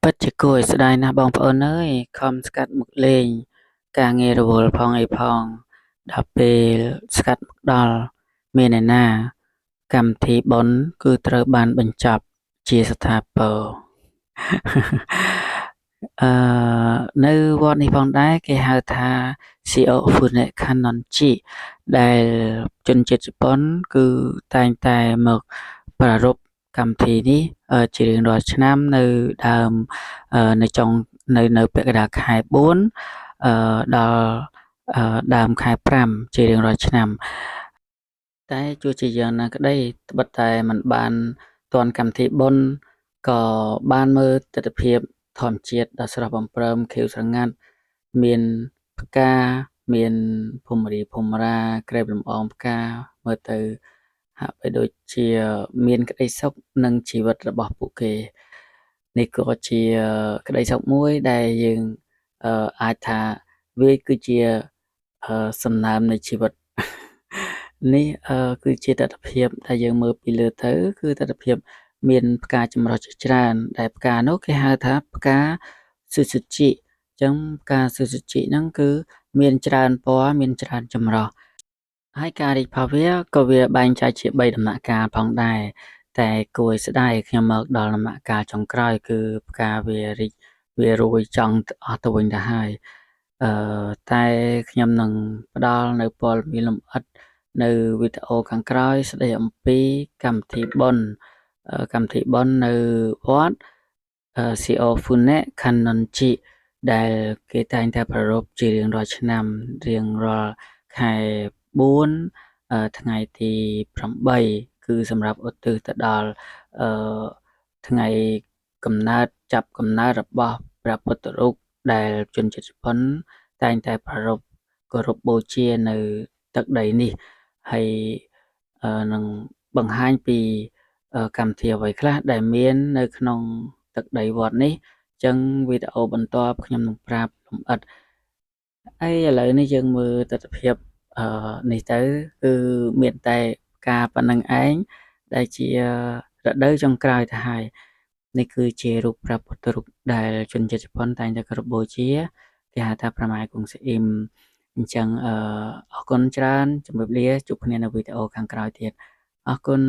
ពិតជាគួរឲ្យស្ដាយណាស់បងប្អូនអើយខំស្កាត់មកលេងការងាររវល់ផងអីផងដល់ពេលស្កាត់មកដល់មានឯណាកម្មវិធីបុណ្យគឺត្រូវបានបញ្ចប់ជាស្ថាពរអឺនៅវត្តនេះផងដែរគេហៅថា CEO Funek Kanonji ដែលជនជាតិជប៉ុនគឺតែងតែមកប្រារព្ធកម្មវិធីនេះជារៀងរាល់ឆ្នាំនៅដើមនៅចុងនៅពាក់កណ្ដាលខែ4ដល់ដើមខែ5ជារៀងរាល់ឆ្នាំតែទោះជាយ៉ាងណាក្ដីត្បិតតែมันបានទាន់កម្មវិធីបុណ្យក៏បានមើលទិដ្ឋភាពធម្មជាតិដ៏ស្រស់បំព្រងខៀវស្រងាត់មានផ្កាមានភូមិរីភូមិរាក្រែបលំអងផ្កាមើលទៅហាក់បីដូចជាមានក្ដីសុខនឹងជីវិតរបស់ពួកគេនេះក៏ជាក្ដីសុខមួយដែលយើងអាចថាវាគឺជាសំណើមនៃជីវិតនេះគឺជាទិដ្ឋភាពដែលយើងមើលពីលើទៅគឺទិដ្ឋភាពមានផ្កាចម្រុះជាច្រើនដែលផ្កានោះគេហៅថាផ្កាស៊ឺស៊ឺជីអញ្ចឹងផ្កាស៊ឺស៊ឺជីហ្នឹងគឺមានច្រើនពណ៌មានច្រើនចម្រុះហើយការរីកផុសវាក៏វាបែងចែកជា3ដំណាក់កាលផងដែរតែគួរឲ្យស្ដាយខ្ញុំមកដល់ដំណាក់កាលចុងក្រោយគឺផ្កាវារីកវារួយចង់អស់ទៅវិញទៅហើយតែខ្ញុំនឹងផ្ដល់នៅព័ត៌មានលម្អិតនៅវីដេអូខាងក្រោយស្ដីអំពីកម្មវិធីបុណ្យនៅវត្ត CO Funek Kanonji ដែលគេតែងតែប្រារព្ធជារៀងរាល់ឆ្នាំរៀងរាល់ខែ4ថ្ងៃទី8គឺសម្រាប់ឧទ្ទិសទៅដល់ថ្ងៃចាប់កំណើតរបស់ព្រះពុទ្ធរូបដែលជនជាតិជប៉ុនតែងតែប្រារព្ធគោរពបូជានៅទឹកដីនេះហើយនឹងបង្ហាញពីកម្មវិធីអ្វីខ្លះដែលមាននៅក្នុងទឹកដីវត្តនេះអញ្ចឹងវីដេអូបន្ទាប់ខ្ញុំនឹងប្រាប់លម្អិតហើយឥឡូវនេះយើងមើលទិដ្ឋភាពនេះទៅគឺមានតែការប៉ុណ្្នឹងឯងដែលជារដូវចុងក្រោយទៅហើយនេះគឺជារូបព្រះពុទ្ធរូបដែលជនជាតិជប៉ុនតែងតែគោរពបូជាគេហៅថាព្រះមហាគង់ស៊ីអ៊ីមអញ្ចឹងអរគុណច្រើនជម្រាបលាជួបគ្នានៅវីដេអូខាងក្រោយទៀតអរគុណ